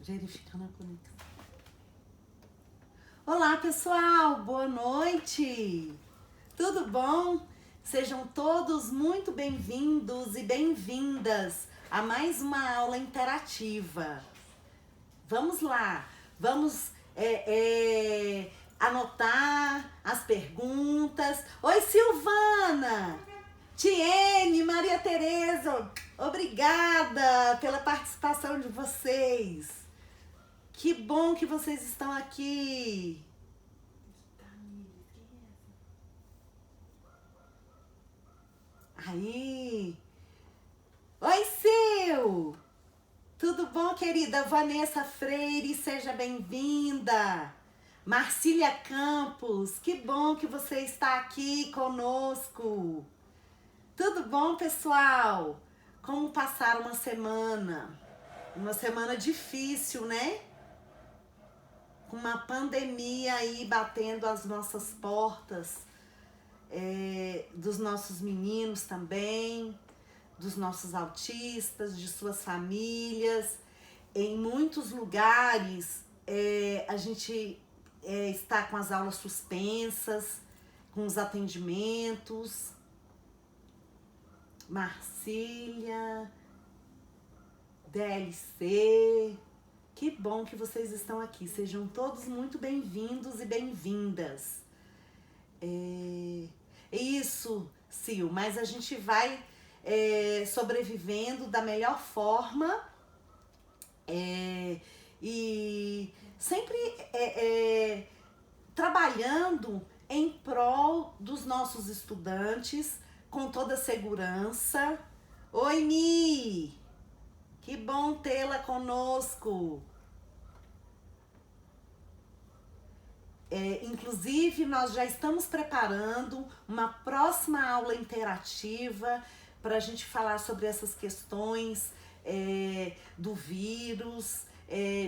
Verificando a conexão. Olá, pessoal! Boa noite! Tudo bom? Sejam todos muito bem-vindos e bem-vindas a mais uma aula interativa. Vamos lá, vamos anotar as perguntas. Oi, Silvana! Tiene, Maria Tereza, obrigada pela participação de vocês. Que bom que vocês estão aqui. Aí. Oi, Sil! Tudo bom, querida? Vanessa Freire, seja bem-vinda. Marcília Campos, que bom que você está aqui conosco. Tudo bom, pessoal? Como passar uma semana? Uma semana difícil, né? Com uma pandemia aí batendo as nossas portas, dos nossos meninos também, dos nossos autistas, de suas famílias. Em muitos lugares a gente está com as aulas suspensas, com os atendimentos. Marcília, DLC, que bom que vocês estão aqui. Sejam todos muito bem-vindos e bem-vindas. Isso, Sil, mas a gente vai sobrevivendo da melhor forma e sempre trabalhando em prol dos nossos estudantes com toda segurança. Oi, Mi! Que bom tê-la conosco. Inclusive, nós já estamos preparando uma próxima aula interativa para a gente falar sobre essas questões do vírus,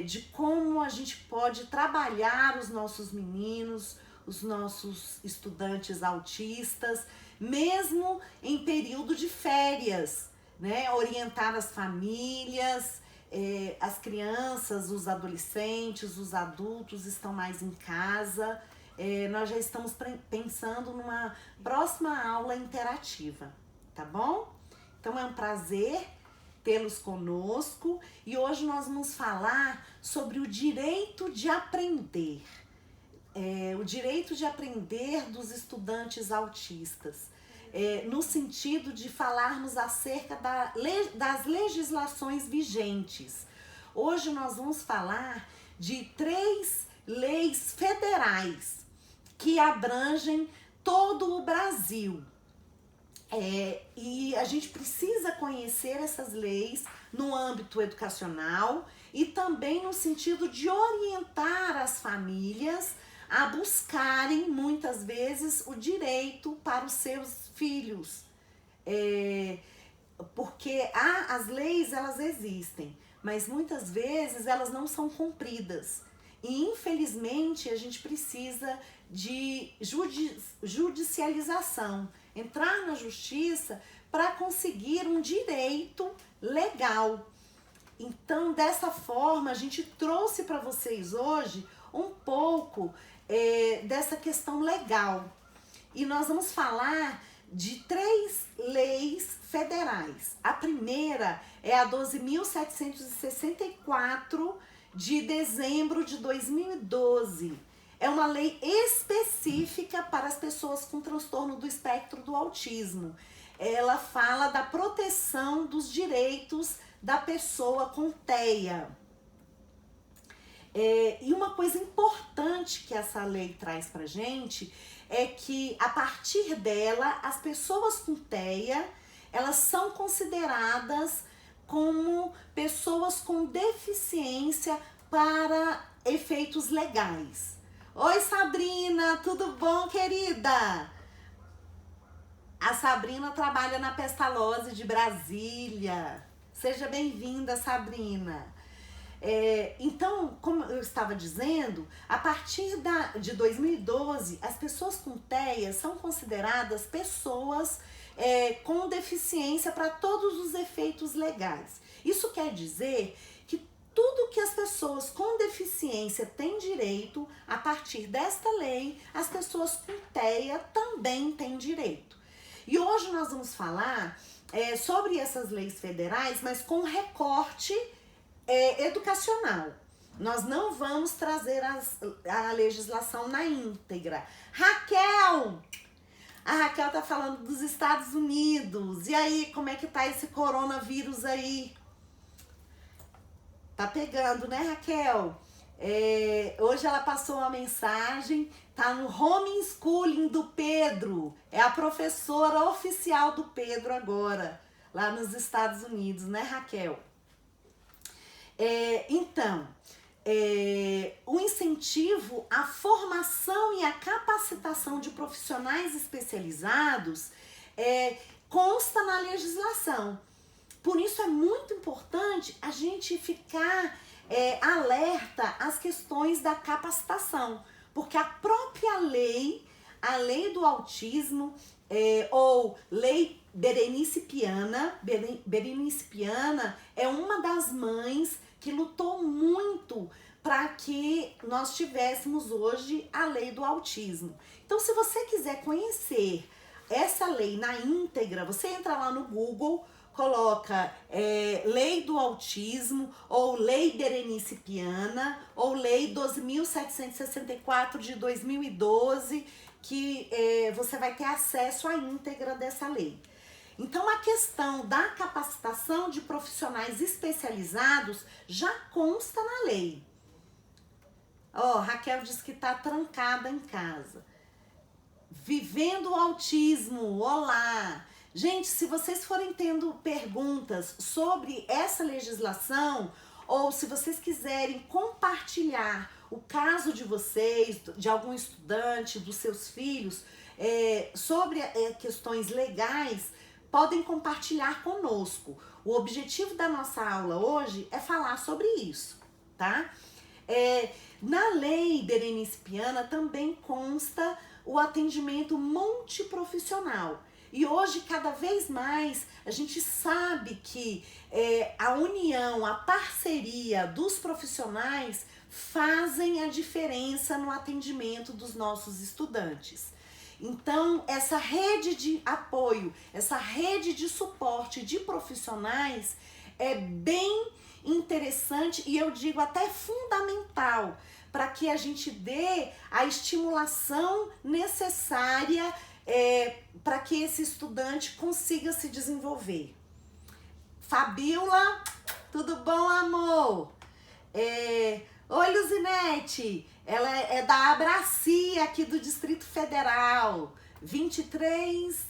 de como a gente pode trabalhar os nossos meninos, os nossos estudantes autistas, mesmo em período de férias, né? Orientar as famílias, as crianças, os adolescentes, os adultos estão mais em casa. Nós já estamos pensando numa próxima aula interativa, tá bom? Então é um prazer tê-los conosco e hoje nós vamos falar sobre o direito de aprender. O direito de aprender dos estudantes autistas. No sentido de falarmos acerca das legislações vigentes. Hoje nós vamos falar de 3 leis federais que abrangem todo o Brasil. E a gente precisa conhecer essas leis no âmbito educacional e também no sentido de orientar as famílias a buscarem, muitas vezes, o direito para os seus filhos. Porque as leis, elas existem, mas muitas vezes elas não são cumpridas. E, infelizmente, a gente precisa de judicialização, entrar na justiça para conseguir um direito legal. Então, dessa forma, a gente trouxe para vocês hoje um pouco dessa questão legal. E nós vamos falar de 3 leis federais. A primeira é a 12.764 de dezembro de 2012. É uma lei específica para as pessoas com transtorno do espectro do autismo. Ela fala da proteção dos direitos da pessoa com TEA. E uma coisa importante que essa lei traz pra gente é que, a partir dela, as pessoas com TEA, elas são consideradas como pessoas com deficiência para efeitos legais. Oi, Sabrina, tudo bom, querida? A Sabrina trabalha na Pestalozzi de Brasília. Seja bem-vinda, Sabrina. Então, como eu estava dizendo, a partir de 2012, as pessoas com TEA são consideradas pessoas com deficiência para todos os efeitos legais. Isso quer dizer que tudo que as pessoas com deficiência têm direito, a partir desta lei, as pessoas com TEA também têm direito. E hoje nós vamos falar sobre essas leis federais, mas com recorte educacional. Nós não vamos trazer a legislação na íntegra. Raquel! A Raquel tá falando dos Estados Unidos. E aí, como é que tá esse coronavírus aí? Tá pegando, né, Raquel? Hoje ela passou uma mensagem, tá no homeschooling do Pedro. É a professora oficial do Pedro agora, lá nos Estados Unidos, né, Raquel? Então, o incentivo à formação e à capacitação de profissionais especializados consta na legislação. Por isso é muito importante a gente ficar alerta às questões da capacitação, porque a própria lei, a lei do autismo, ou lei Berenice Piana é uma das mães que lutou muito para que nós tivéssemos hoje a lei do autismo. Então, se você quiser conhecer essa lei na íntegra, você entra lá no Google, coloca lei do autismo, ou lei Berenice Piana, ou lei 12.764 de 2012, que você vai ter acesso à íntegra dessa lei. Então, a questão da capacitação de profissionais especializados já consta na lei. Raquel diz que está trancada em casa. Vivendo o autismo, olá! Gente, se vocês forem tendo perguntas sobre essa legislação, ou se vocês quiserem compartilhar o caso de vocês, de algum estudante, dos seus filhos, sobre questões legais, podem compartilhar conosco. O objetivo da nossa aula hoje é falar sobre isso, tá? Na lei Berenice Piana também consta o atendimento multiprofissional. E hoje, cada vez mais, a gente sabe que a união, a parceria dos profissionais fazem a diferença no atendimento dos nossos estudantes. Então, essa rede de apoio, essa rede de suporte de profissionais é bem interessante e eu digo até fundamental para que a gente dê a estimulação necessária para que esse estudante consiga se desenvolver. Fabiola, tudo bom, amor? Oi, Luzinete, ela é da Abracia, aqui do Distrito Federal, 23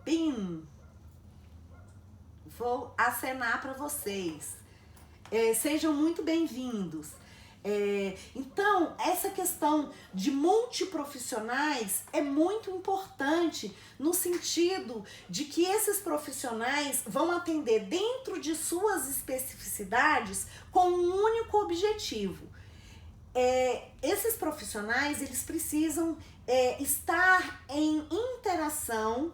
BIM. Vou acenar para vocês. Sejam muito bem-vindos. Então, essa questão de multiprofissionais é muito importante no sentido de que esses profissionais vão atender dentro de suas especificidades com um único objetivo. Esses profissionais, eles precisam estar em interação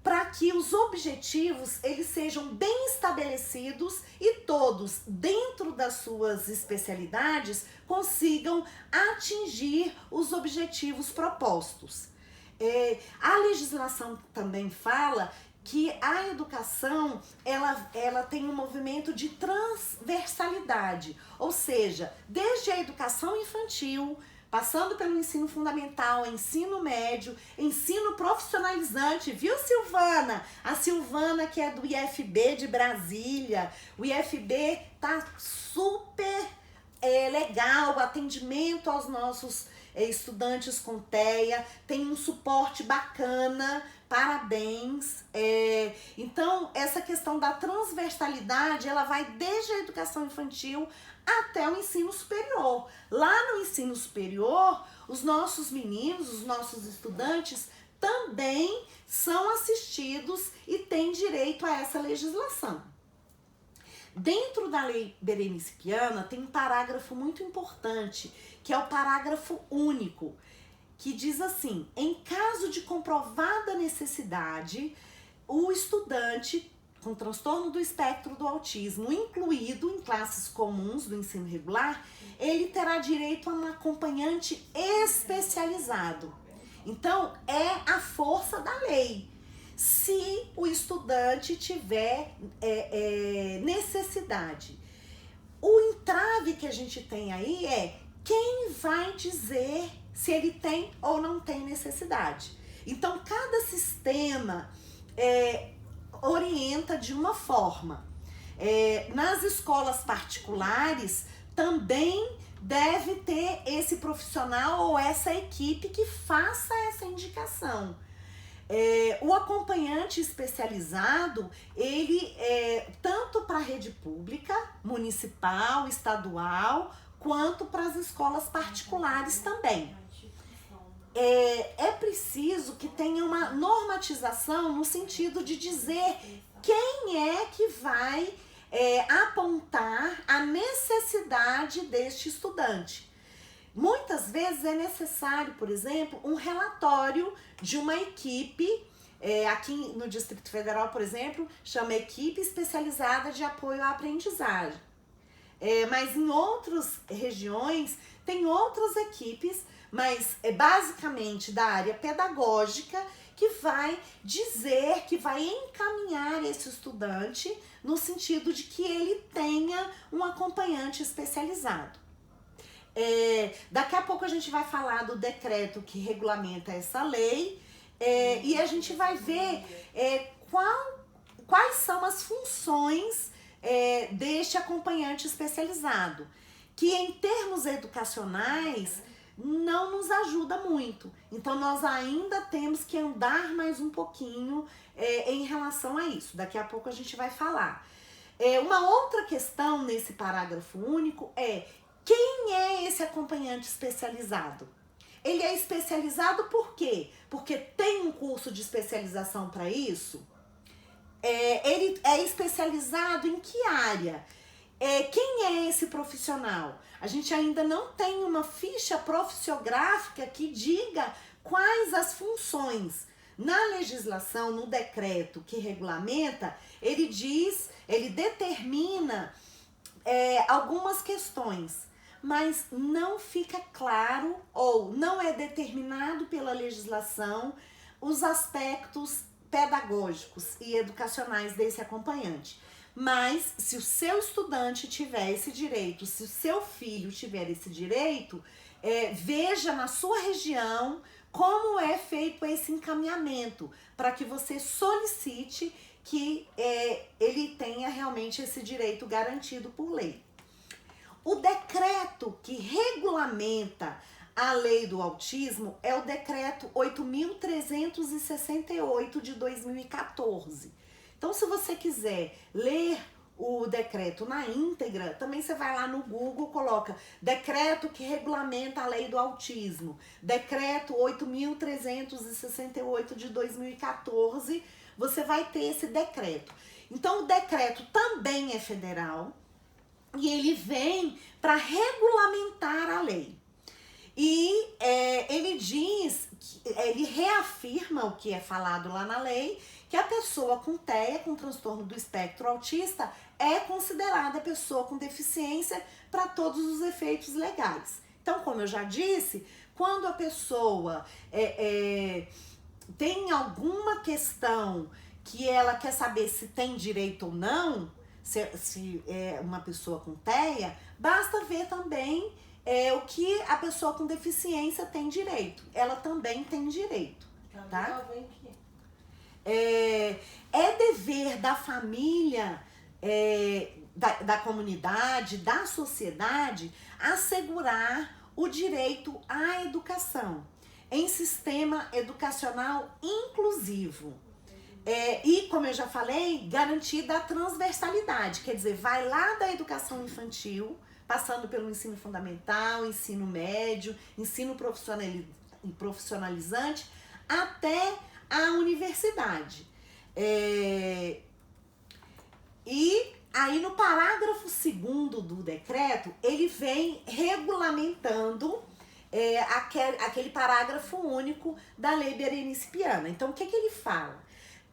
para que os objetivos eles sejam bem estabelecidos e todos, dentro das suas especialidades, consigam atingir os objetivos propostos. A legislação também fala que a educação ela tem um movimento de transversalidade, ou seja, desde a educação infantil, passando pelo ensino fundamental, ensino médio, ensino profissionalizante, viu, Silvana? A Silvana, que é do IFB de Brasília. O IFB tá super legal, atendimento aos nossos estudantes com TEA, tem um suporte bacana, parabéns. Então, essa questão da transversalidade, ela vai desde a educação infantil até o ensino superior. Lá no ensino superior, os nossos meninos, os nossos estudantes também são assistidos e têm direito a essa legislação. Dentro da lei Berenice Piana tem um parágrafo muito importante, que é o parágrafo único, que diz assim: em caso de comprovada necessidade, o estudante com transtorno do espectro do autismo, incluído em classes comuns do ensino regular, ele terá direito a um acompanhante especializado. Então, é a força da lei. Se o estudante tiver necessidade. O entrave que a gente tem aí é quem vai dizer se ele tem ou não tem necessidade. Então, cada sistema orienta de uma forma. Nas escolas particulares, também deve ter esse profissional ou essa equipe que faça essa indicação. O acompanhante especializado, ele tanto para a rede pública, municipal, estadual, quanto para as escolas particulares também. É preciso que tenha uma normatização no sentido de dizer quem é que vai apontar a necessidade deste estudante. Muitas vezes é necessário, por exemplo, um relatório de uma equipe, aqui no Distrito Federal, por exemplo, chama Equipe Especializada de Apoio à Aprendizagem. Mas em outras regiões tem outras equipes, mas basicamente da área pedagógica, que vai dizer, que vai encaminhar esse estudante no sentido de que ele tenha um acompanhante especializado. Daqui a pouco a gente vai falar do decreto que regulamenta essa lei e a gente vai ver quais são as funções deste acompanhante especializado, que em termos educacionais não nos ajuda muito. Então nós ainda temos que andar mais um pouquinho em relação a isso. Daqui a pouco a gente vai falar. Uma outra questão nesse parágrafo único é: quem é esse acompanhante especializado? Ele é especializado por quê? Porque tem um curso de especialização para isso? Ele é especializado em que área? Quem é esse profissional? A gente ainda não tem uma ficha profissiográfica que diga quais as funções. Na legislação, no decreto que regulamenta, ele determina algumas questões, mas não fica claro ou não é determinado pela legislação os aspectos pedagógicos e educacionais desse acompanhante. Mas se o seu estudante tiver esse direito, se o seu filho tiver esse direito, veja na sua região como é feito esse encaminhamento, para que você solicite que ele tenha realmente esse direito garantido por lei. O decreto que regulamenta a lei do autismo é o decreto 8.368 de 2014. Então, se você quiser ler o decreto na íntegra, também você vai lá no Google, coloca decreto que regulamenta a lei do autismo, decreto 8.368 de 2014, você vai ter esse decreto. Então, o decreto também é federal e ele vem para regulamentar a lei. E ele diz, ele reafirma o que é falado lá na lei, que a pessoa com TEA, com transtorno do espectro autista, é considerada pessoa com deficiência para todos os efeitos legais. Então, como eu já disse, quando a pessoa tem alguma questão que ela quer saber se tem direito ou não, se é uma pessoa com TEA, basta ver também o que a pessoa com deficiência tem direito. Ela também tem direito, tá? É dever da família, da comunidade, da sociedade, assegurar o direito à educação em sistema educacional inclusivo. E, como eu já falei, garantir a transversalidade, quer dizer, vai lá da educação infantil, passando pelo ensino fundamental, ensino médio, ensino profissionalizante, até a universidade. E aí no parágrafo 2º do decreto, ele vem regulamentando aquele parágrafo único da Lei Berenice Piana. Então, o que ele fala?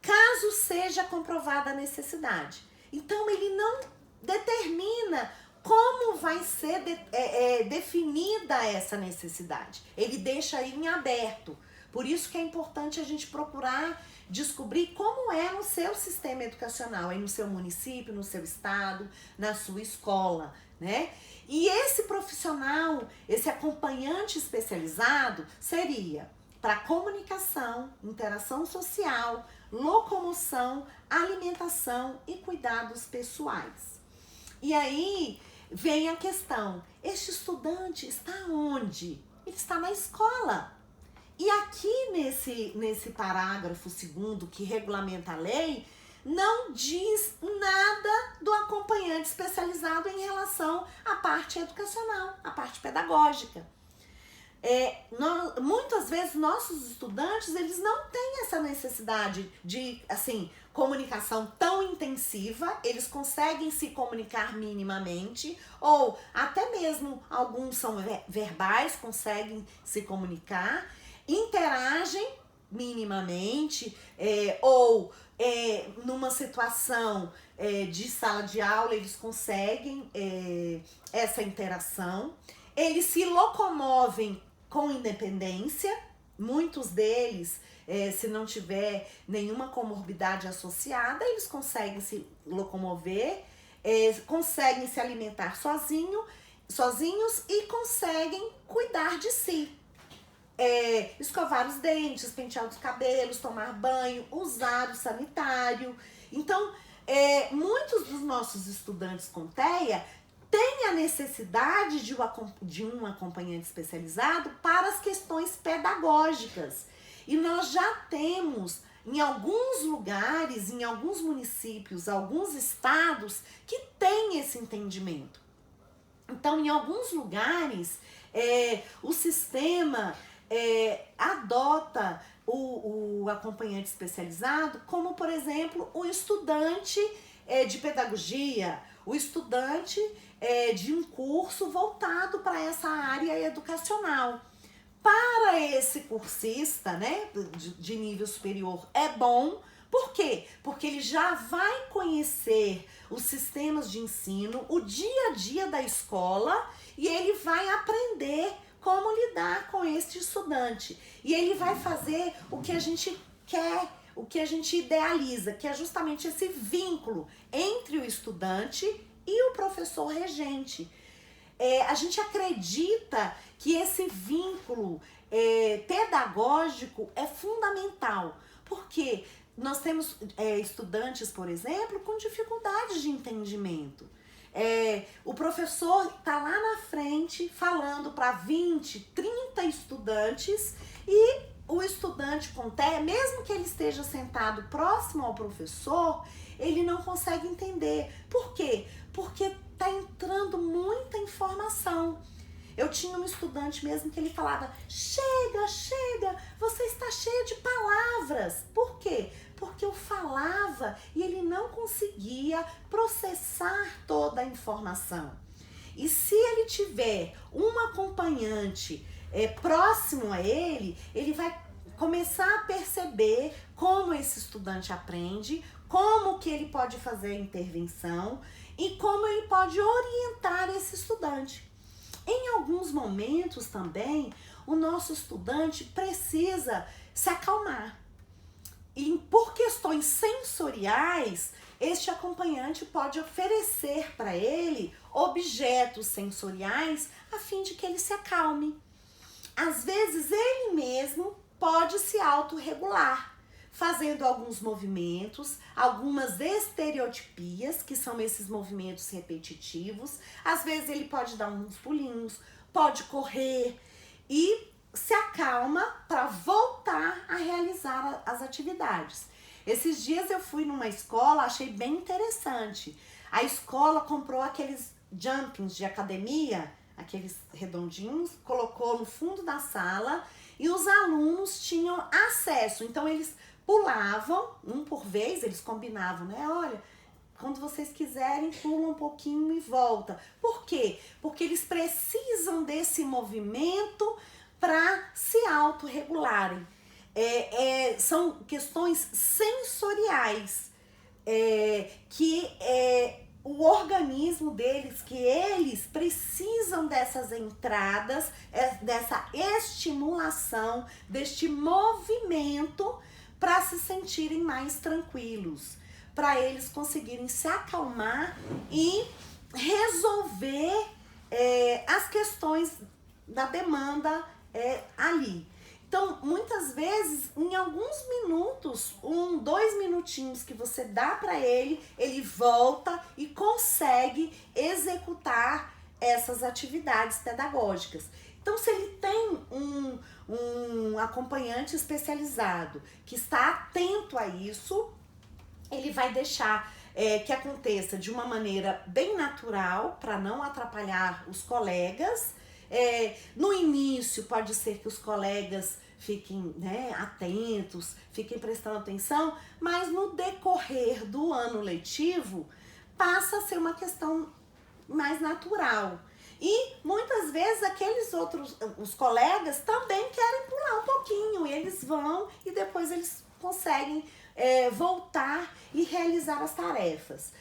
caso seja comprovada a necessidade. Então, ele não determina como vai ser definida essa necessidade. Ele deixa aí em aberto. Por isso que é importante a gente procurar descobrir como é no seu sistema educacional, aí no seu município, no seu estado, na sua escola, né? E esse profissional, esse acompanhante especializado seria para comunicação, interação social, locomoção, alimentação e cuidados pessoais. E aí vem a questão, este estudante está onde? Ele está na escola. E aqui nesse parágrafo 2º que regulamenta a lei, não diz nada do acompanhante especializado em relação à parte educacional, à parte pedagógica. Muitas vezes nossos estudantes, eles não têm essa necessidade de, assim, comunicação tão intensiva, eles conseguem se comunicar minimamente, ou até mesmo alguns são verbais, conseguem se comunicar, interagem minimamente, ou numa situação de sala de aula, eles conseguem essa interação, eles se locomovem com independência, muitos deles, se não tiver nenhuma comorbidade associada, eles conseguem se locomover, conseguem se alimentar sozinhos e conseguem cuidar de si. Escovar os dentes, pentear os cabelos, tomar banho, usar o sanitário. Então, muitos dos nossos estudantes com TEA têm a necessidade de um acompanhante especializado para as questões pedagógicas. E nós já temos, em alguns lugares, em alguns municípios, alguns estados, que têm esse entendimento. Então, em alguns lugares, o sistema adota o acompanhante especializado como, por exemplo, o estudante de pedagogia, o estudante de um curso voltado para essa área educacional. Para esse cursista, né, de nível superior, é bom. Por quê? Porque ele já vai conhecer os sistemas de ensino, o dia a dia da escola, e ele vai aprender como lidar com este estudante. E ele vai fazer o que a gente quer, o que a gente idealiza, que é justamente esse vínculo entre o estudante e o professor regente. A gente acredita que esse vínculo pedagógico é fundamental, porque nós temos estudantes, por exemplo, com dificuldades de entendimento. O professor está lá na frente falando para 20, 30 estudantes e o estudante com TEA, mesmo que ele esteja sentado próximo ao professor, ele não consegue entender. Por quê? Porque está entrando muita informação. Eu tinha um estudante mesmo que ele falava, chega, você está cheia de palavras. Por quê? Porque eu falava e ele não conseguia processar toda a informação. E se ele tiver um acompanhante próximo a ele, ele vai começar a perceber como esse estudante aprende, como que ele pode fazer a intervenção e como ele pode orientar esse estudante. Em alguns momentos também, o nosso estudante precisa se acalmar. E por questões sensoriais, este acompanhante pode oferecer para ele objetos sensoriais a fim de que ele se acalme. Às vezes, ele mesmo pode se autorregular, fazendo alguns movimentos, algumas estereotipias, que são esses movimentos repetitivos. Às vezes ele pode dar uns pulinhos, pode correr e se acalma para voltar a realizar as atividades. Esses dias eu fui numa escola, achei bem interessante. A escola comprou aqueles jumpings de academia, aqueles redondinhos, colocou no fundo da sala e os alunos tinham acesso. Então eles pulavam, um por vez, eles combinavam, né? Olha, quando vocês quiserem, pula um pouquinho e volta. Por quê? Porque eles precisam desse movimento para se autorregularem. São questões sensoriais, que o organismo deles, que eles precisam dessas entradas, dessa estimulação, deste movimento para se sentirem mais tranquilos, para eles conseguirem se acalmar e resolver as questões da demanda ali. Então, muitas vezes, em alguns minutos, 2 minutinhos que você dá para ele, ele volta e consegue executar essas atividades pedagógicas. Então, se ele tem um acompanhante especializado que está atento a isso, ele vai deixar que aconteça de uma maneira bem natural, para não atrapalhar os colegas. No início, pode ser que os colegas fiquem atentos, fiquem prestando atenção, mas no decorrer do ano letivo, passa a ser uma questão mais natural. E muitas vezes os colegas também querem pular um pouquinho, e eles vão e depois eles conseguem voltar e realizar as tarefas.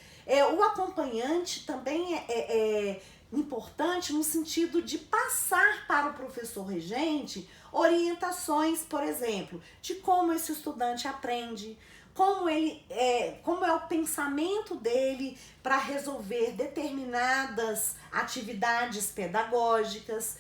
O acompanhante também é importante no sentido de passar para o professor regente orientações, por exemplo, de como esse estudante aprende, como é o pensamento dele para resolver determinadas atividades pedagógicas,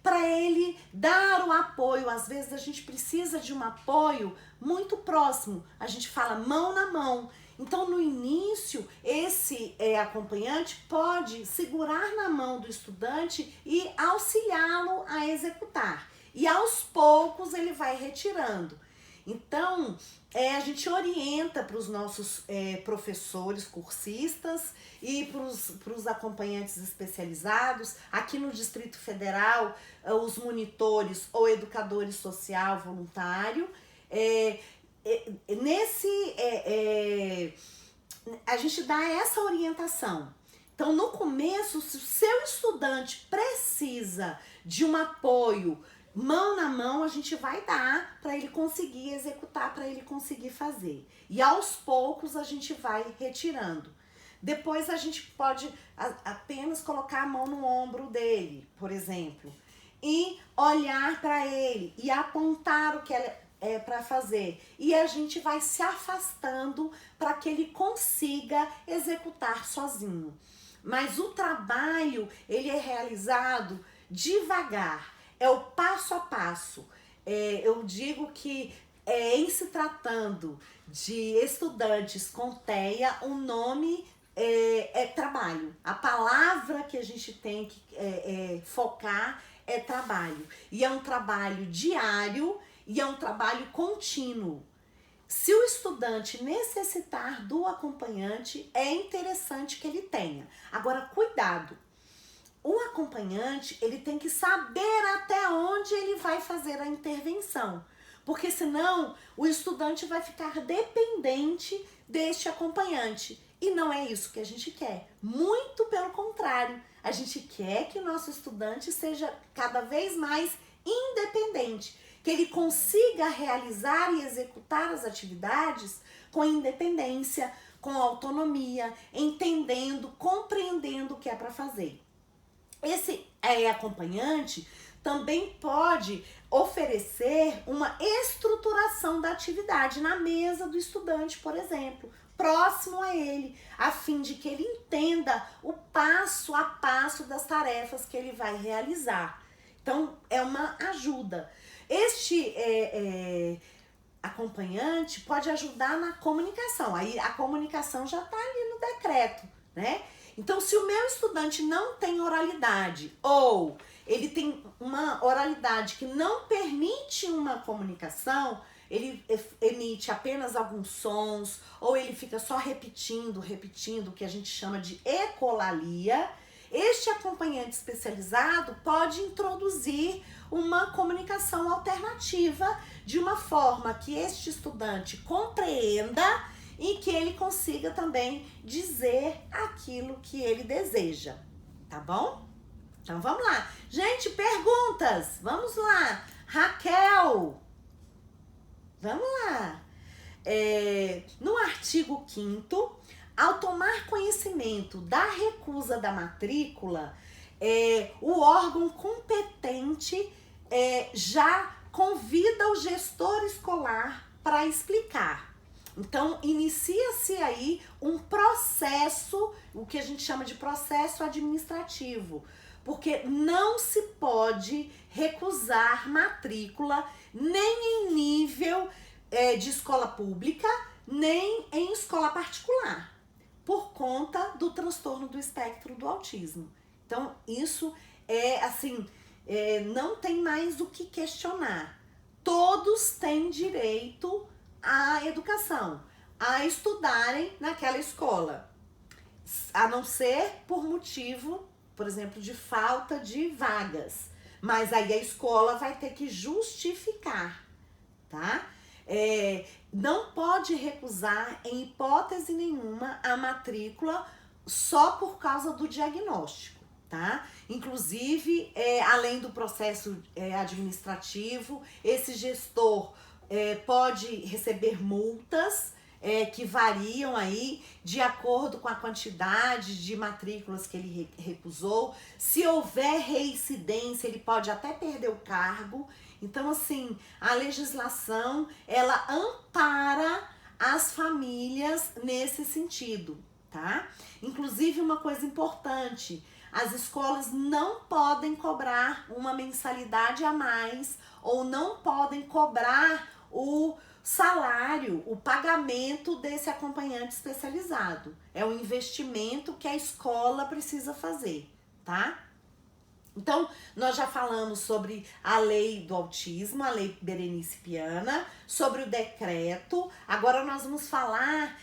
para ele dar o apoio. Às vezes a gente precisa de um apoio muito próximo, a gente fala mão na mão. Então, no início, esse acompanhante pode segurar na mão do estudante e auxiliá-lo a executar. E aos poucos ele vai retirando. Então, a gente orienta para os nossos professores cursistas e para os acompanhantes especializados. Aqui no Distrito Federal, os monitores ou educadores social voluntário. A gente dá essa orientação. Então, no começo, se o seu estudante precisa de um apoio mão na mão, a gente vai dar para ele conseguir executar, para ele conseguir fazer. E aos poucos a gente vai retirando. Depois a gente pode apenas colocar a mão no ombro dele, por exemplo, e olhar para ele e apontar o que é para fazer. E a gente vai se afastando para que ele consiga executar sozinho. Mas o trabalho, ele é realizado devagar. É o passo a passo. Eu digo que em se tratando de estudantes com TEA, o nome é trabalho. A palavra que a gente tem que focar é trabalho. E é um trabalho diário e é um trabalho contínuo. Se o estudante necessitar do acompanhante, é interessante que ele tenha. Agora, cuidado. O acompanhante, ele tem que saber até onde ele vai fazer a intervenção, porque senão o estudante vai ficar dependente deste acompanhante. E não é isso que a gente quer. Muito pelo contrário, a gente quer que o nosso estudante seja cada vez mais independente, que ele consiga realizar e executar as atividades com independência, com autonomia, entendendo, compreendendo o que é para fazer. Esse acompanhante também pode oferecer uma estruturação da atividade na mesa do estudante, por exemplo, próximo a ele, a fim de que ele entenda o passo a passo das tarefas que ele vai realizar. Então, é uma ajuda. Este acompanhante pode ajudar na comunicação. Aí a comunicação já está ali no decreto, né? Então, se o meu estudante não tem oralidade ou ele tem uma oralidade que não permite uma comunicação, ele emite apenas alguns sons ou ele fica só repetindo, o que a gente chama de ecolalia, este acompanhante especializado pode introduzir uma comunicação alternativa de uma forma que este estudante compreenda e que ele consiga também dizer aquilo que ele deseja, tá bom? Então vamos lá. Gente, perguntas, vamos lá. Raquel. Vamos lá. No artigo 5º, ao tomar conhecimento da recusa da matrícula, o órgão competente já convida o gestor escolar para explicar. Então, inicia-se aí um processo, o que a gente chama de processo administrativo, porque não se pode recusar matrícula nem em nível de escola pública, nem em escola particular, por conta do transtorno do espectro do autismo. Então, isso não tem mais o que questionar. Todos têm direito à educação, a estudarem naquela escola, a não ser por motivo, por exemplo, de falta de vagas. Mas aí a escola vai ter que justificar, tá? Não pode recusar, em hipótese nenhuma, a matrícula só por causa do diagnóstico, tá? Inclusive, além do processo administrativo, esse gestor pode receber multas que variam aí de acordo com a quantidade de matrículas que ele recusou. Se houver reincidência, ele pode até perder o cargo. Então, assim, a legislação, ela ampara as famílias nesse sentido, tá? Inclusive, uma coisa importante, as escolas não podem cobrar uma mensalidade a mais ou não podem cobrar o salário, o pagamento desse acompanhante especializado. É um investimento que a escola precisa fazer, tá? Então, nós já falamos sobre a lei do autismo, a lei Berenice Piana, sobre o decreto. Agora nós vamos falar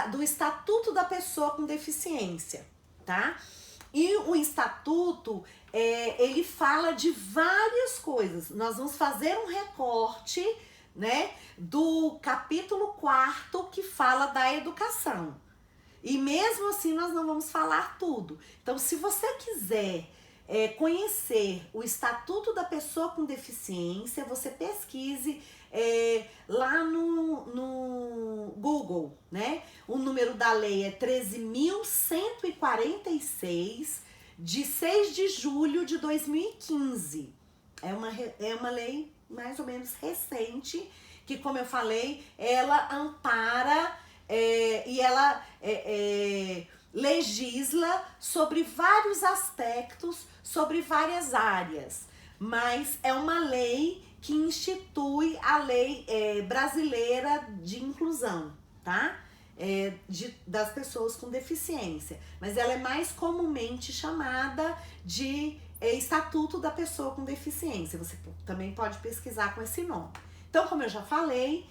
do Estatuto da Pessoa com Deficiência, tá? E o Estatuto, ele fala de várias coisas. Nós vamos fazer um recorte, né, do capítulo 4º que fala da educação. E mesmo assim nós não vamos falar tudo. Então, se você quiser conhecer o Estatuto da Pessoa com Deficiência, você pesquise lá no Google, né? O número da lei é 13.146, de 6 de julho de 2015. É uma lei mais ou menos recente, que, como eu falei, ela ampara e ela legisla sobre vários aspectos, sobre várias áreas, mas é uma lei que institui a lei brasileira de inclusão, tá? Das pessoas com deficiência, mas ela é mais comumente chamada de Estatuto da Pessoa com Deficiência. Você também pode pesquisar com esse nome. Então, como eu já falei,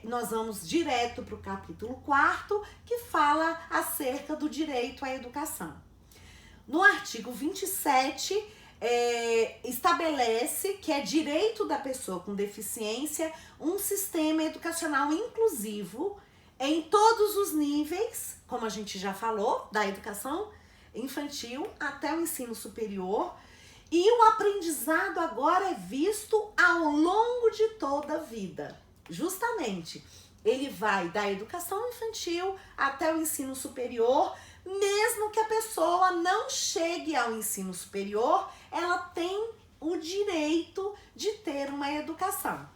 nós vamos direto para o capítulo 4º, que fala acerca do direito à educação. No artigo 27, estabelece que é direito da pessoa com deficiência um sistema educacional inclusivo em todos os níveis, como a gente já falou, da educação infantil até o ensino superior, e o aprendizado agora é visto ao longo de toda a vida. Justamente, ele vai da educação infantil até o ensino superior. Mesmo que a pessoa não chegue ao ensino superior, ela tem o direito de ter uma educação,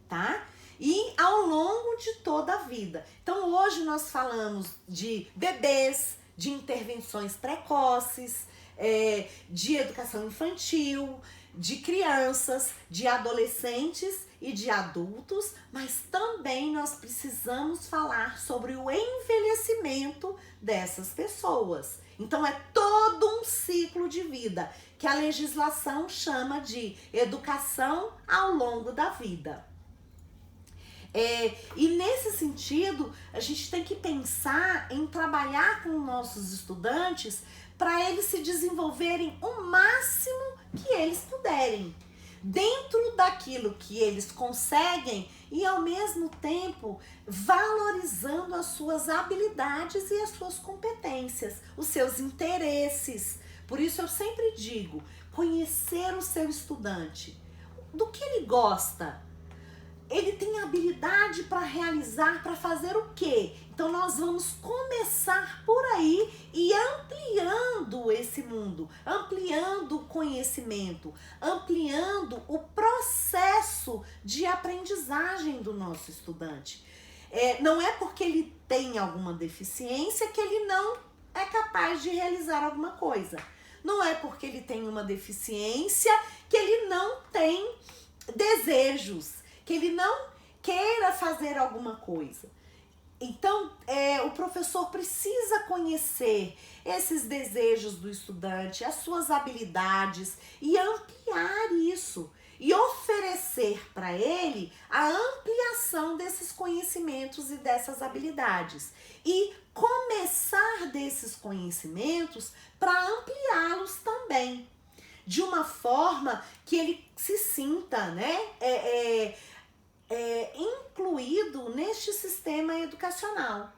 tá? E ao longo de toda a vida. Então, hoje nós falamos de bebês, de intervenções precoces, de educação infantil, de crianças, de adolescentes e de adultos, mas também nós precisamos falar sobre o envelhecimento dessas pessoas. Então, é todo um ciclo de vida que a legislação chama de educação ao longo da vida. E nesse sentido, a gente tem que pensar em trabalhar com nossos estudantes para eles se desenvolverem o máximo que eles puderem, dentro daquilo que eles conseguem e, ao mesmo tempo, valorizando as suas habilidades e as suas competências, os seus interesses. Por isso eu sempre digo, conhecer o seu estudante, do que ele gosta, ele tem habilidade para realizar, para fazer o quê? Então nós vamos começar por aí e ampliando esse mundo, ampliando o conhecimento, ampliando o processo de aprendizagem do nosso estudante. Não é porque ele tem alguma deficiência que ele não é capaz de realizar alguma coisa. Não é porque ele tem uma deficiência que ele não tem desejos, que ele não queira fazer alguma coisa. Então, o professor precisa conhecer esses desejos do estudante, as suas habilidades e ampliar isso. E oferecer para ele a ampliação desses conhecimentos e dessas habilidades. E começar desses conhecimentos para ampliá-los também. De uma forma que ele se sinta, né, incluído neste sistema educacional,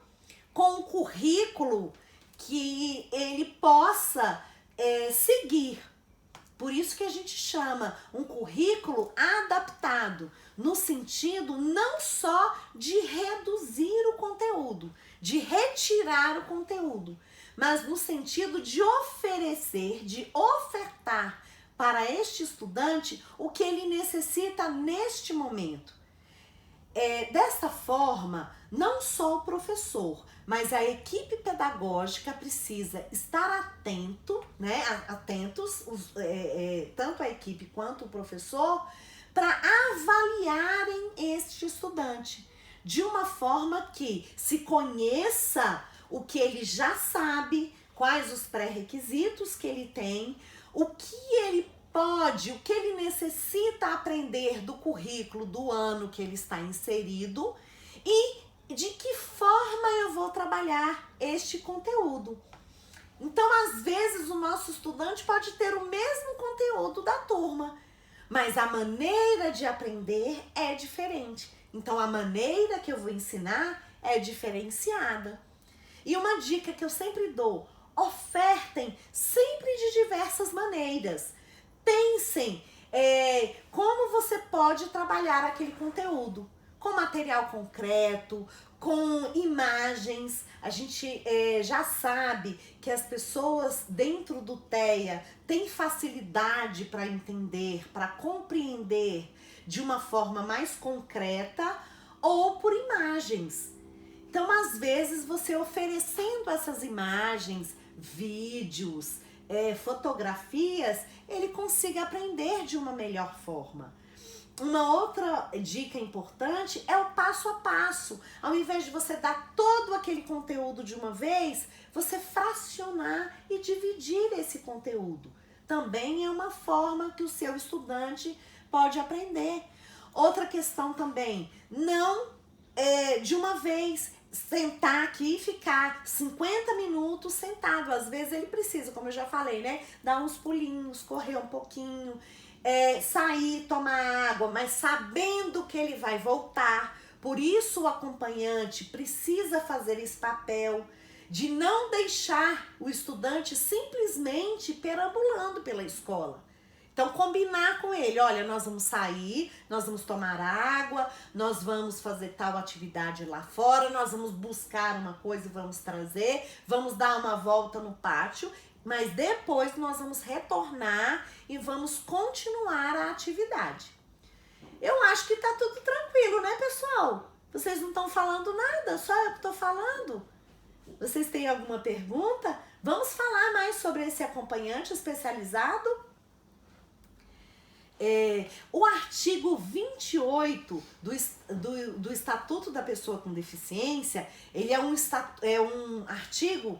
com um currículo que ele possa seguir. Por isso que a gente chama um currículo adaptado, no sentido não só de reduzir o conteúdo, de retirar o conteúdo, mas no sentido de oferecer, de ofertar para este estudante o que ele necessita neste momento. Desta forma, não só o professor, mas a equipe pedagógica precisa estar atento, né, atentos, tanto a equipe quanto o professor, para avaliarem este estudante, de uma forma que se conheça o que ele já sabe, quais os pré-requisitos que ele tem, o que ele pode, o que ele necessita aprender do currículo do ano que ele está inserido e de que forma eu vou trabalhar este conteúdo. Então, às vezes, o nosso estudante pode ter o mesmo conteúdo da turma, mas a maneira de aprender é diferente. Então, a maneira que eu vou ensinar é diferenciada. E uma dica que eu sempre dou: ofertem sempre de diversas maneiras. Pensem como você pode trabalhar aquele conteúdo. Com material concreto, com imagens. A gente já sabe que as pessoas dentro do TEA têm facilidade para entender, para compreender de uma forma mais concreta ou por imagens. Então, às vezes, você oferecendo essas imagens, vídeos, fotografias, ele consiga aprender de uma melhor forma. Uma outra dica importante é o passo a passo. Ao invés de você dar todo aquele conteúdo de uma vez, você fracionar e dividir esse conteúdo. Também é uma forma que o seu estudante pode aprender. Outra questão também, não de uma vez sentar aqui e ficar 50 minutos sentado. Às vezes ele precisa, como eu já falei, né? Dar uns pulinhos, correr um pouquinho, sair, tomar água, mas sabendo que ele vai voltar. Por isso o acompanhante precisa fazer esse papel de não deixar o estudante simplesmente perambulando pela escola. Então, combinar com ele: olha, nós vamos sair, nós vamos tomar água, nós vamos fazer tal atividade lá fora, nós vamos buscar uma coisa e vamos trazer, vamos dar uma volta no pátio, mas depois nós vamos retornar e vamos continuar a atividade. Eu acho que tá tudo tranquilo, né, pessoal? Vocês não estão falando nada, só eu que tô falando. Vocês têm alguma pergunta? Vamos falar mais sobre esse acompanhante especializado? O artigo 28 do Estatuto da Pessoa com Deficiência, ele é um artigo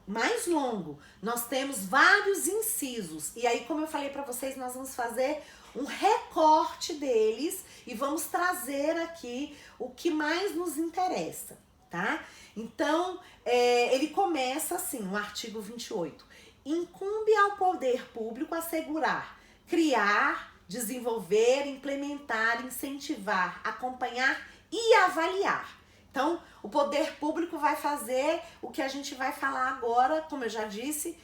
mais longo. Nós temos vários incisos. E aí, como eu falei para vocês, nós vamos fazer um recorte deles e vamos trazer aqui o que mais nos interessa, tá? Então, ele começa assim, o artigo 28. Incumbe ao poder público assegurar, criar, desenvolver, implementar, incentivar, acompanhar e avaliar. Então, o poder público vai fazer o que a gente vai falar agora, como eu já disse,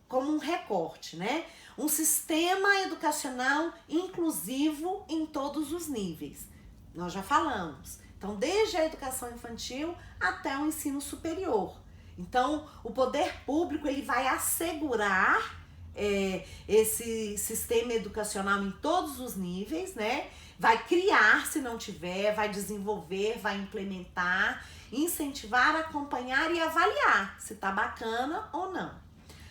como um recorte, né? Um sistema educacional inclusivo em todos os níveis. Nós já falamos. Então, desde a educação infantil até o ensino superior. Então, o poder público ele vai assegurar esse sistema educacional em todos os níveis, né? Vai criar, se não tiver, vai desenvolver, vai implementar, incentivar, acompanhar e avaliar se tá bacana ou não.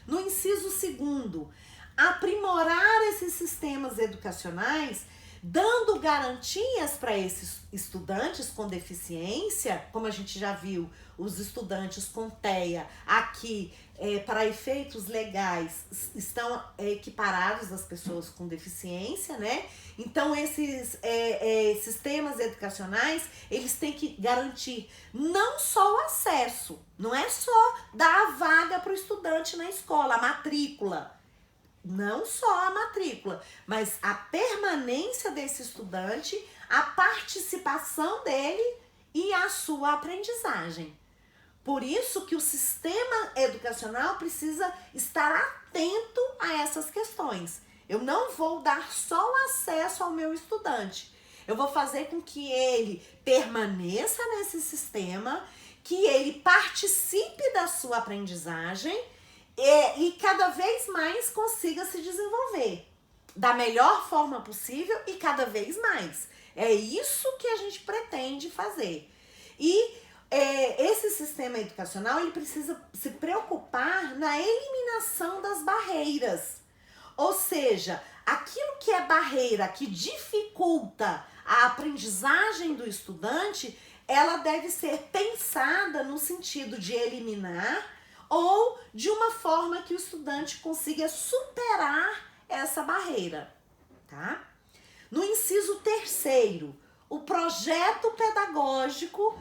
No inciso 2º, aprimorar esses sistemas educacionais, dando garantias para esses estudantes com deficiência, como a gente já viu, os estudantes com TEA aqui, para efeitos legais, estão equiparados às pessoas com deficiência, né? Então, esses sistemas educacionais, eles têm que garantir não só o acesso, não é só dar a vaga para o estudante na escola, a matrícula, não só a matrícula, mas a permanência desse estudante, a participação dele e a sua aprendizagem. Por isso que o sistema educacional precisa estar atento a essas questões. Eu não vou dar só o acesso ao meu estudante. Eu vou fazer com que ele permaneça nesse sistema, que ele participe da sua aprendizagem e cada vez mais consiga se desenvolver da melhor forma possível e cada vez mais. É isso que a gente pretende fazer. E esse sistema educacional ele precisa se preocupar na eliminação das barreiras. Ou seja, aquilo que é barreira, que dificulta a aprendizagem do estudante, ela deve ser pensada no sentido de eliminar ou de uma forma que o estudante consiga superar essa barreira, tá? No inciso 3º, o projeto pedagógico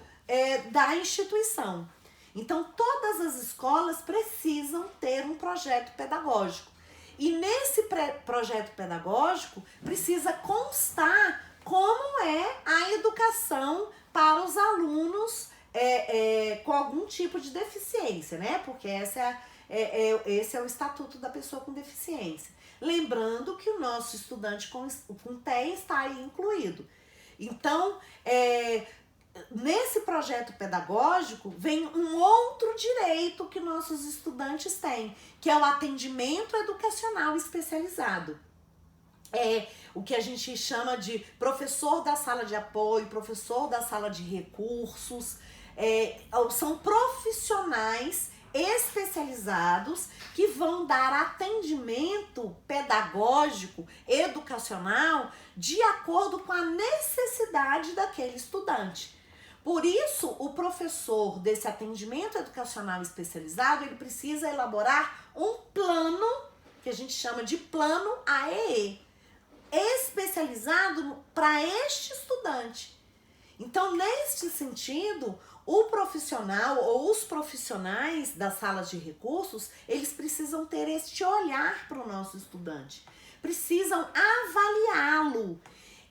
da instituição. Então, todas as escolas precisam ter um projeto pedagógico. E nesse projeto pedagógico precisa constar como é a educação para os alunos com algum tipo de deficiência, né? Porque esse é o estatuto da pessoa com deficiência. Lembrando que o nosso estudante com TEA está aí incluído. Então, nesse projeto pedagógico vem um outro direito que nossos estudantes têm, que é o atendimento educacional especializado. É o que a gente chama de professor da sala de apoio, professor da sala de recursos. São profissionais especializados que vão dar atendimento pedagógico, educacional, de acordo com a necessidade daquele estudante. Por isso, o professor desse atendimento educacional especializado, ele precisa elaborar um plano, que a gente chama de plano AEE, especializado para este estudante. Então, neste sentido, o profissional ou os profissionais das salas de recursos, eles precisam ter este olhar para o nosso estudante. Precisam avaliá-lo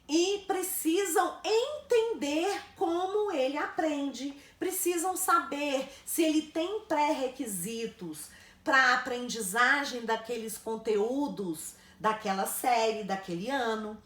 e precisam entender como ele aprende, precisam saber se ele tem pré-requisitos para a aprendizagem daqueles conteúdos, daquela série, daquele ano.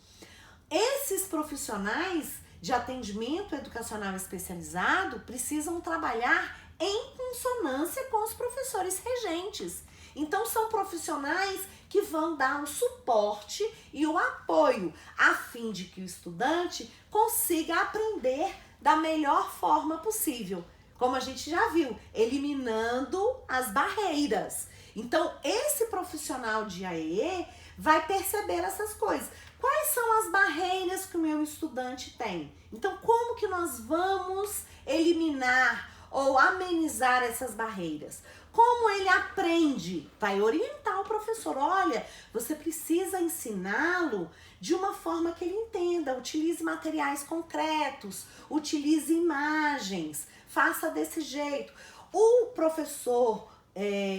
Esses profissionais de atendimento educacional especializado precisam trabalhar em consonância com os professores regentes. Então, são profissionais que vão dar o suporte e o apoio a fim de que o estudante consiga aprender da melhor forma possível. Como a gente já viu, eliminando as barreiras. Então, esse profissional de AEE vai perceber essas coisas. Quais são as barreiras que o meu estudante tem? Então, como que nós vamos eliminar ou amenizar essas barreiras? Como ele aprende? Vai orientar o professor. Olha, você precisa ensiná-lo de uma forma que ele entenda. Utilize materiais concretos, utilize imagens, faça desse jeito. O professor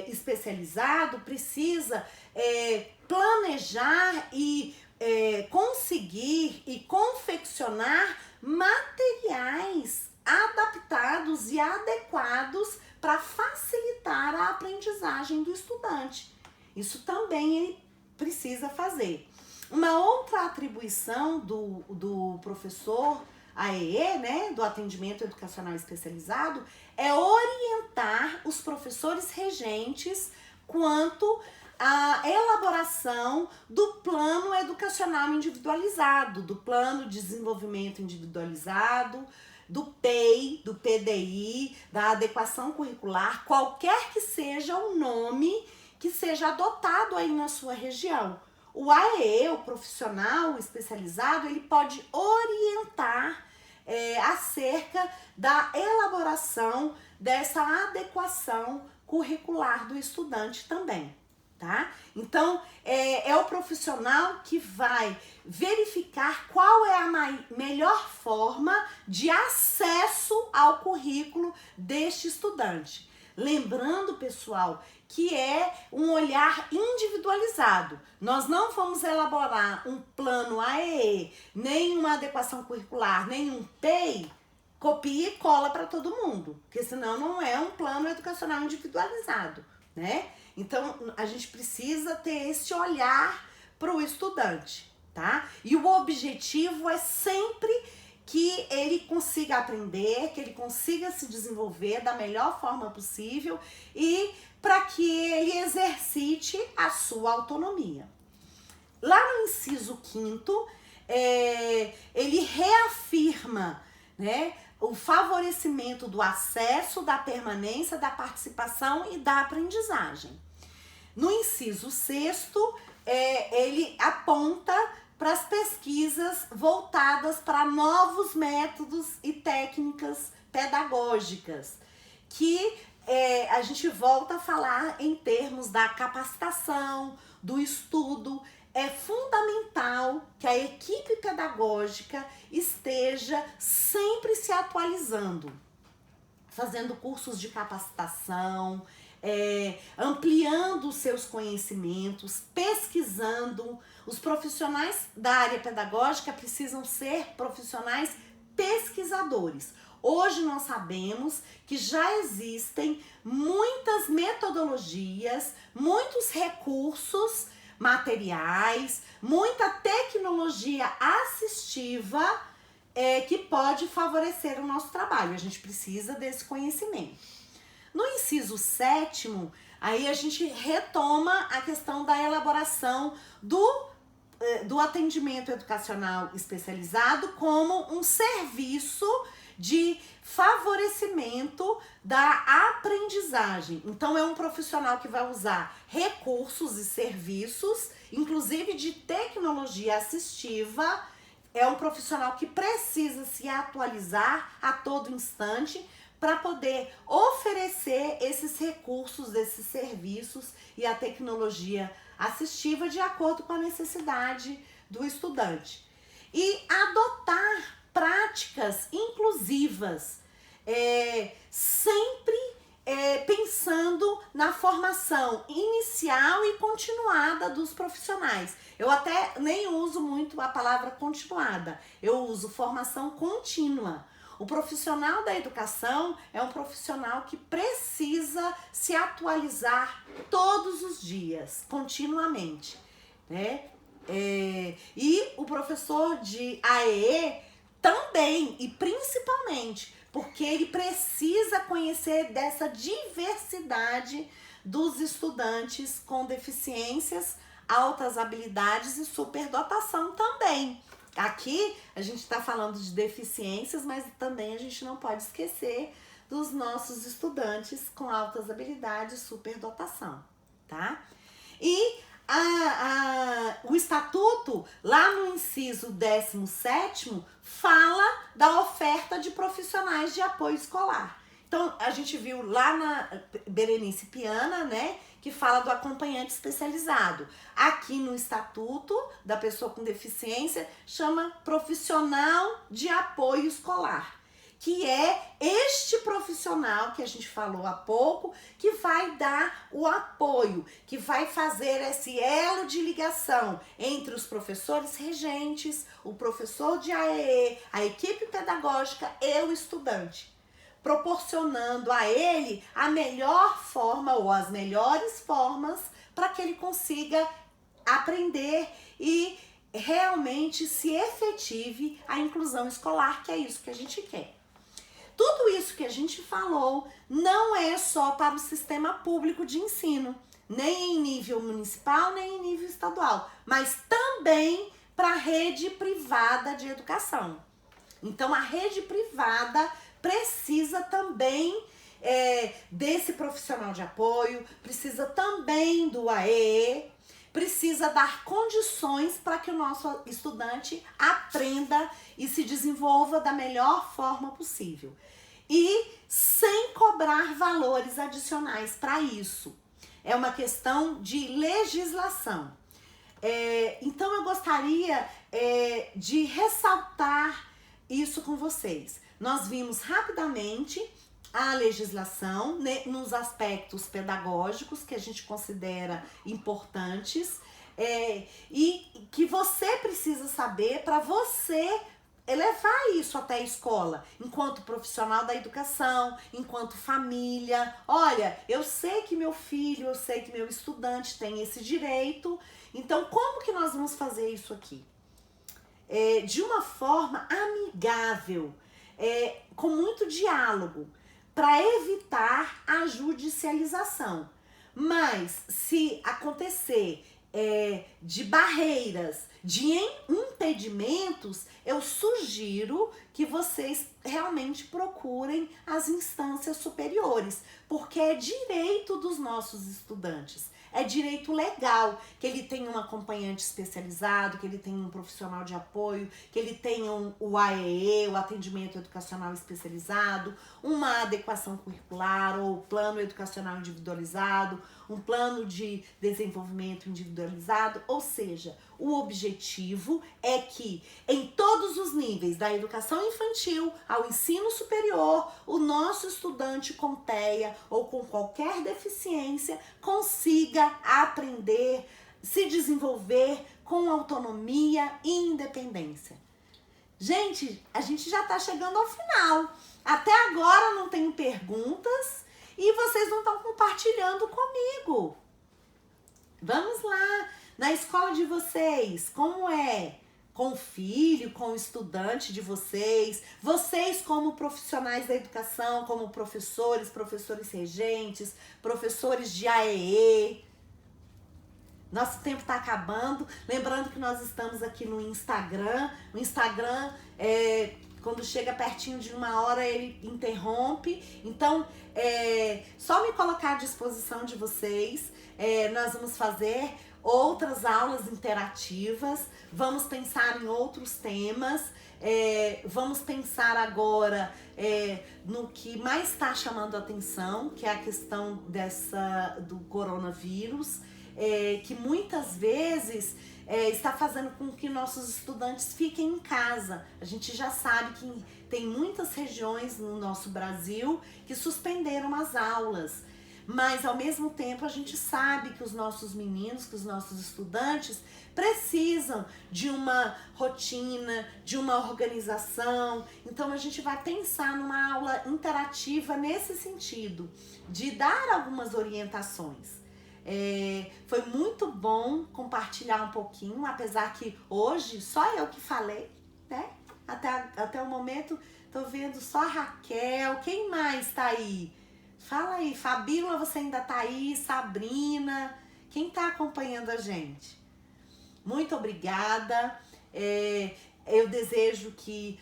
especializado precisa planejar e conseguir e confeccionar materiais adaptados e adequados para facilitar a aprendizagem do estudante. Isso também ele precisa fazer. Uma outra atribuição do professor AEE, né, do atendimento educacional especializado, é orientar os professores regentes quanto à elaboração do plano educacional individualizado, do plano de desenvolvimento individualizado, do PEI, do PDI, da adequação curricular, qualquer que seja o nome que seja adotado aí na sua região. O AEE, o profissional especializado, ele pode orientar acerca da elaboração dessa adequação curricular do estudante também, tá? Então, é o profissional que vai verificar qual é a melhor forma de acesso ao currículo deste estudante. Lembrando, pessoal, que é um olhar individualizado. Nós não vamos elaborar um plano AEE, nem uma adequação curricular, nem um PEI, copia e cola para todo mundo, porque senão não é um plano educacional individualizado, né? Então, a gente precisa ter esse olhar para o estudante, tá? E o objetivo é sempre que ele consiga aprender, que ele consiga se desenvolver da melhor forma possível e para que ele exercite a sua autonomia. Lá no inciso 5º, ele reafirma, né, o favorecimento do acesso, da permanência, da participação e da aprendizagem. No inciso 6º, ele aponta para as pesquisas voltadas para novos métodos e técnicas pedagógicas, que a gente volta a falar em termos da capacitação, do estudo. É fundamental que a equipe pedagógica esteja sempre se atualizando, fazendo cursos de capacitação, ampliando os seus conhecimentos, pesquisando. Os profissionais da área pedagógica precisam ser profissionais pesquisadores. Hoje nós sabemos que já existem muitas metodologias, muitos recursos materiais, muita tecnologia assistiva que pode favorecer o nosso trabalho. A gente precisa desse conhecimento. No inciso 7º, aí a gente retoma a questão da elaboração do atendimento educacional especializado como um serviço de favorecimento da aprendizagem. Então, é um profissional que vai usar recursos e serviços, inclusive de tecnologia assistiva. É um profissional que precisa se atualizar a todo instante para poder oferecer esses recursos, esses serviços e a tecnologia assistiva de acordo com a necessidade do estudante. E adotar práticas inclusivas, sempre pensando na formação inicial e continuada dos profissionais. Eu até nem uso muito a palavra continuada, eu uso formação contínua. O profissional da educação é um profissional que precisa se atualizar todos os dias, continuamente, né? E o professor de AEE também, e principalmente, porque ele precisa conhecer dessa diversidade dos estudantes com deficiências, altas habilidades e superdotação também. Aqui a gente está falando de deficiências, mas também a gente não pode esquecer dos nossos estudantes com altas habilidades e superdotação, tá? E o estatuto, lá no inciso 17º, fala da oferta de profissionais de apoio escolar. Então, a gente viu lá na Berenice Piana, né, que fala do acompanhante especializado. Aqui no estatuto da pessoa com deficiência, chama profissional de apoio escolar, que é este profissional que a gente falou há pouco, que vai dar o apoio, que vai fazer esse elo de ligação entre os professores regentes, o professor de AEE, a equipe pedagógica e o estudante, proporcionando a ele a melhor forma ou as melhores formas para que ele consiga aprender e realmente se efetive a inclusão escolar, que é isso que a gente quer. Tudo isso que a gente falou não é só para o sistema público de ensino, nem em nível municipal, nem em nível estadual, mas também para a rede privada de educação. Então, a rede privada precisa também desse profissional de apoio, precisa também do AEE, precisa dar condições para que o nosso estudante aprenda e se desenvolva da melhor forma possível. E sem cobrar valores adicionais para isso. É uma questão de legislação. Então eu gostaria de ressaltar isso com vocês. Nós vimos rapidamente a legislação, né, nos aspectos pedagógicos que a gente considera importantes e que você precisa saber para você levar isso até a escola, enquanto profissional da educação, enquanto família. Olha, eu sei que meu filho, eu sei que meu estudante tem esse direito, então como que nós vamos fazer isso aqui? De uma forma amigável, com muito diálogo, para evitar a judicialização. Mas se acontecer de barreiras, de impedimentos, eu sugiro que vocês realmente procurem as instâncias superiores, porque é direito dos nossos estudantes. É direito legal que ele tenha um acompanhante especializado, que ele tenha um profissional de apoio, que ele tenha o AEE, o atendimento educacional especializado, uma adequação curricular ou plano educacional individualizado, um plano de desenvolvimento individualizado. Ou seja, o objetivo é que em todos os níveis, da educação infantil ao ensino superior, o nosso estudante com TEA ou com qualquer deficiência consiga aprender, se desenvolver com autonomia e independência. Gente, a gente já está chegando ao final. Até agora não tenho perguntas e vocês não estão compartilhando comigo. Vamos lá, na escola de vocês, como é? Com o filho, com o estudante de vocês, vocês como profissionais da educação, como professores, professores regentes, professores de AEE. Nosso tempo está acabando. Lembrando que nós estamos aqui no Instagram. O Instagram, quando chega pertinho de 1 hora, ele interrompe. Então, só me colocar à disposição de vocês. Nós vamos fazer outras aulas interativas. Vamos pensar em outros temas. Vamos pensar agora no que mais está chamando a atenção, que é a questão do coronavírus. Que muitas vezes está fazendo com que nossos estudantes fiquem em casa. A gente já sabe que tem muitas regiões no nosso Brasil que suspenderam as aulas, mas ao mesmo tempo a gente sabe que os nossos meninos, que os nossos estudantes precisam de uma rotina, de uma organização. Então a gente vai pensar numa aula interativa nesse sentido, de dar algumas orientações. Foi muito bom compartilhar um pouquinho, apesar que hoje só eu que falei, né? Até o momento tô vendo só a Raquel. Quem mais tá aí? Fala aí, Fabíola, você ainda tá aí? Sabrina, quem tá acompanhando a gente? Muito obrigada. Eu desejo que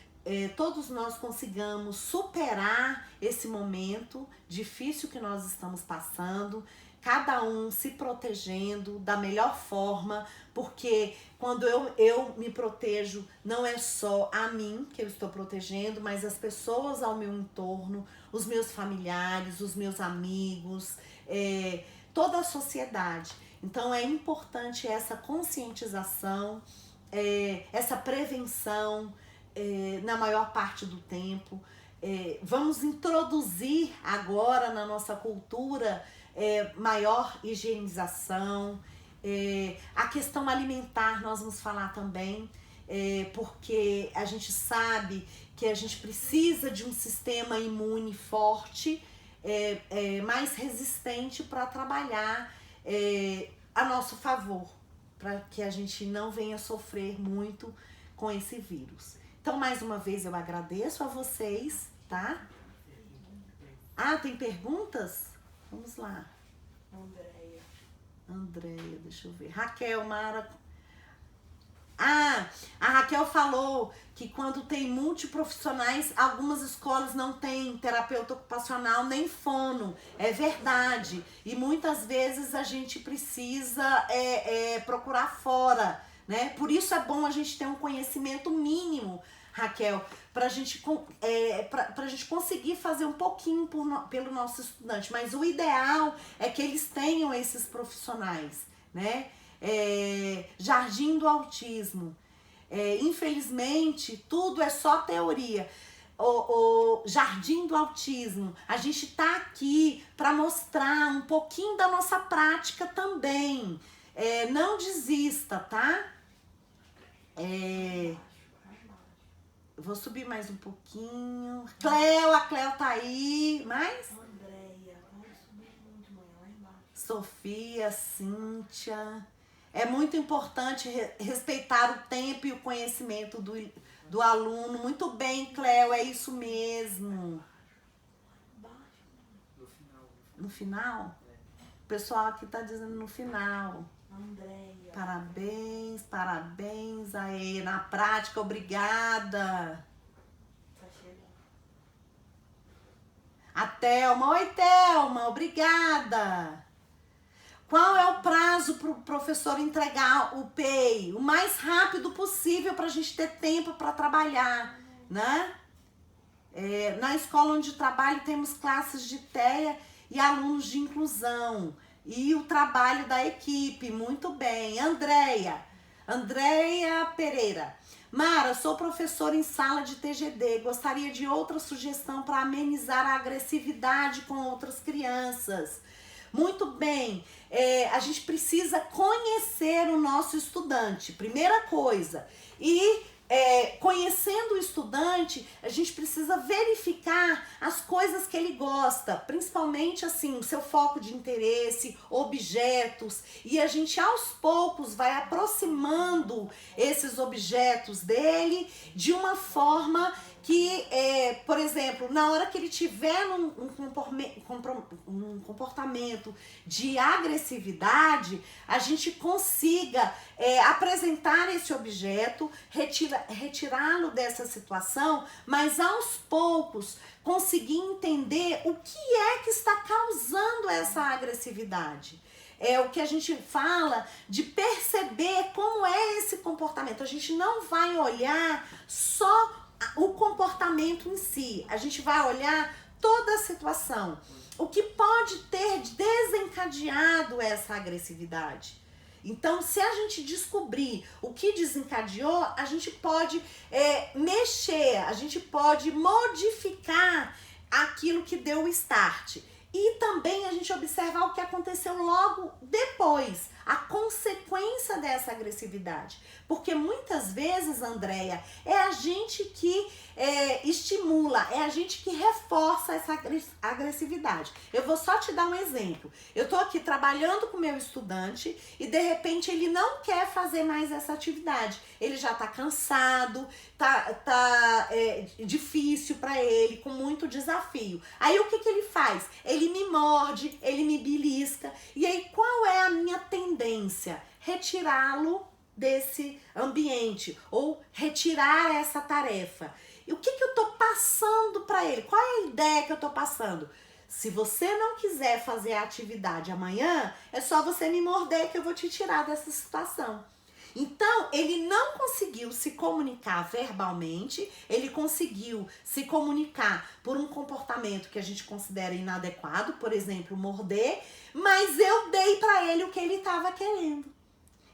todos nós consigamos superar esse momento difícil que nós estamos passando, cada um se protegendo da melhor forma, porque quando eu me protejo, não é só a mim que eu estou protegendo, mas as pessoas ao meu entorno, os meus familiares, os meus amigos, toda a sociedade. Então é importante essa conscientização, essa prevenção na maior parte do tempo. Vamos introduzir agora na nossa cultura maior higienização, a questão alimentar nós vamos falar também, porque a gente sabe que a gente precisa de um sistema imune forte, mais resistente para trabalhar a nosso favor, para que a gente não venha sofrer muito com esse vírus. Então, mais uma vez, eu agradeço a vocês, tá? Ah, tem perguntas? Vamos lá. Andréia, deixa eu ver. Raquel, Mara. Ah, a Raquel falou que quando tem multiprofissionais, algumas escolas não têm terapeuta ocupacional nem fono. É verdade. E muitas vezes a gente precisa procurar fora, né? Por isso é bom a gente ter um conhecimento mínimo, Raquel, pra gente conseguir fazer um pouquinho pelo nosso estudante. Mas o ideal é que eles tenham esses profissionais, né? Jardim do Autismo. Infelizmente, tudo é só teoria. O Jardim do Autismo, a gente tá aqui para mostrar um pouquinho da nossa prática também. Não desista, tá? Vou subir mais um pouquinho. A Cleo tá aí. Mais? Andréia, vamos subir muito mais lá embaixo. Sofia, Cíntia. É muito importante respeitar o tempo e o conhecimento do aluno. Muito bem, Cleo, é isso mesmo. No final? O pessoal aqui tá dizendo no final. Andréia. Parabéns, parabéns aí. Na prática, obrigada. Tá chegando. A Thelma. Oi, Thelma, obrigada. Qual é o prazo para o professor entregar o PEI? O mais rápido possível para a gente ter tempo para trabalhar, né? Na escola onde trabalho temos classes de TEA e alunos de inclusão. E o trabalho da equipe, muito bem. Andréia Pereira. Mara, sou professora em sala de TGD. Gostaria de outra sugestão para amenizar a agressividade com outras crianças. Muito bem, a gente precisa conhecer o nosso estudante, primeira coisa. E conhecendo o estudante, a gente precisa verificar as coisas que ele gosta, principalmente assim, o seu foco de interesse, objetos, e a gente aos poucos vai aproximando esses objetos dele de uma forma que, por exemplo, na hora que ele tiver um comportamento de agressividade, a gente consiga apresentar esse objeto, retirá-lo dessa situação, mas aos poucos conseguir entender o que é que está causando essa agressividade. É o que a gente fala de perceber como é esse comportamento. A gente não vai olhar só o comportamento em si, a gente vai olhar toda a situação, o que pode ter desencadeado essa agressividade. Então, se a gente descobrir o que desencadeou, a gente pode mexer, a gente pode modificar aquilo que deu o start. E também a gente observar o que aconteceu logo depois, a consequência dessa agressividade. Porque muitas vezes, Andréia, é a gente que estimula, é a gente que reforça essa agressividade. Eu vou só te dar um exemplo. Eu tô aqui trabalhando com o meu estudante e de repente ele não quer fazer mais essa atividade. Ele já tá cansado, tá difícil para ele, com muito desafio. Aí o que ele faz? Ele me morde, ele me belisca. E aí qual é a minha tendência? Retirá-lo desse ambiente ou retirar essa tarefa. E o que eu tô passando para ele? Qual é a ideia que eu tô passando? Se você não quiser fazer a atividade amanhã, é só você me morder que eu vou te tirar dessa situação. Então, ele não conseguiu se comunicar verbalmente, ele conseguiu se comunicar por um comportamento que a gente considera inadequado, por exemplo, morder, mas eu dei para ele o que ele estava querendo.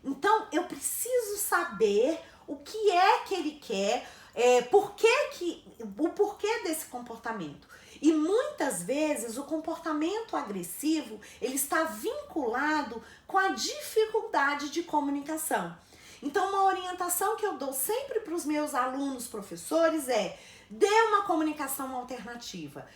Então, eu preciso saber o que é que ele quer, o porquê desse comportamento. E muitas vezes o comportamento agressivo, ele está vinculado com a dificuldade de comunicação. Então, uma orientação que eu dou sempre para os meus alunos, professores, dê uma comunicação alternativa.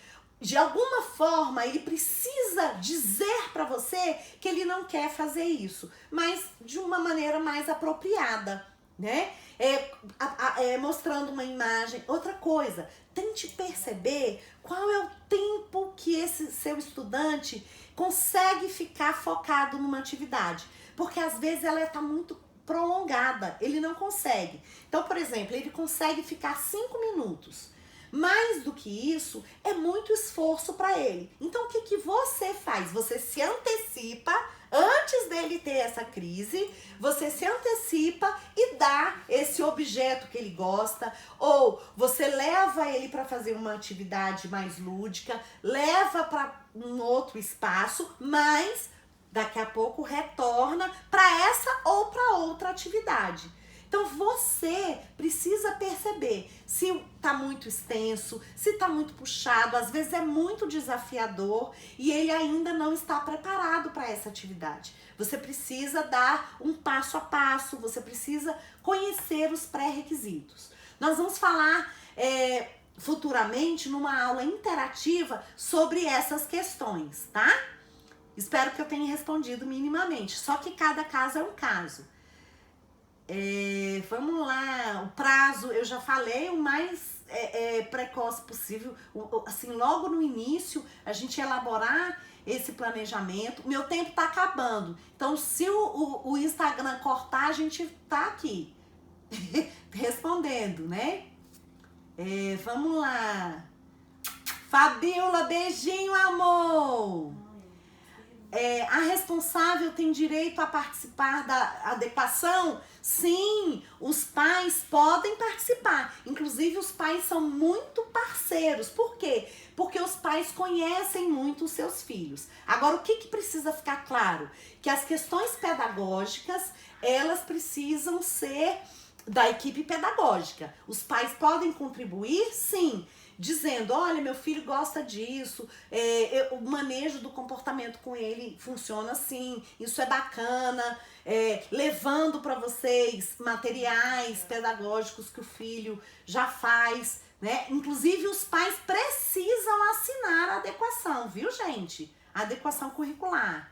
de alguma forma, ele precisa dizer para você que ele não quer fazer isso, mas de uma maneira mais apropriada, né? Mostrando uma imagem. Outra coisa, tente perceber qual é o tempo que esse seu estudante consegue ficar focado numa atividade, porque às vezes ela está muito prolongada, ele não consegue. Então, por exemplo, ele consegue ficar 5 minutos. Mais do que isso, é muito esforço para ele. Então, o que, que você faz? Você se antecipa, antes dele ter essa crise, você se antecipa e dá esse objeto que ele gosta, ou você leva ele para fazer uma atividade mais lúdica, leva para um outro espaço, mas daqui a pouco retorna para essa ou para outra atividade. Então você precisa perceber se está muito extenso, se está muito puxado, às vezes é muito desafiador e ele ainda não está preparado para essa atividade. Você precisa dar um passo a passo, você precisa conhecer os pré-requisitos. Nós vamos falar futuramente numa aula interativa sobre essas questões, tá? Espero que eu tenha respondido minimamente, só que cada caso é um caso. Vamos lá, o prazo, eu já falei, o mais precoce possível, assim, logo no início, a gente elaborar esse planejamento. Meu tempo tá acabando, então se o Instagram cortar, a gente tá aqui, respondendo, né? Vamos lá. Fabiola, beijinho, amor! A responsável tem direito a participar da adequação? Sim, os pais podem participar. Inclusive, os pais são muito parceiros. Por quê? Porque os pais conhecem muito os seus filhos. Agora, o que precisa ficar claro? Que as questões pedagógicas, elas precisam ser da equipe pedagógica. Os pais podem contribuir? Sim. Dizendo, olha, meu filho gosta disso, o manejo do comportamento com ele funciona assim, isso é bacana, levando para vocês materiais pedagógicos que o filho já faz, né? Inclusive os pais precisam assinar a adequação, viu, gente? A adequação curricular.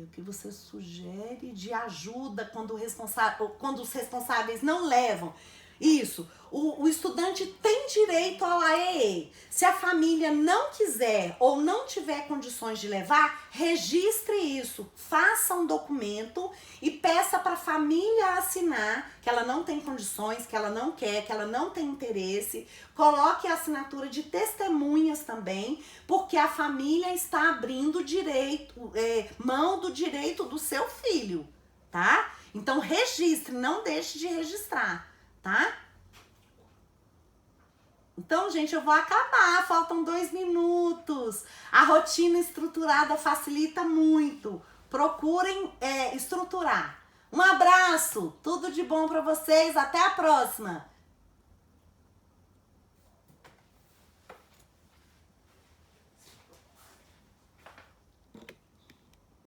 O que você sugere de ajuda quando os responsáveis não levam? Isso, o estudante tem direito ao AEE. Se a família não quiser ou não tiver condições de levar, registre isso, faça um documento e peça para a família assinar que ela não tem condições, que ela não quer, que ela não tem interesse. Coloque a assinatura de testemunhas também, porque a família está abrindo mão do direito do seu filho, tá? Então registre, não deixe de registrar. Tá? Então, gente, eu vou acabar. Faltam 2 minutos. A rotina estruturada facilita muito. Procurem estruturar. Um abraço. Tudo de bom para vocês. Até a próxima.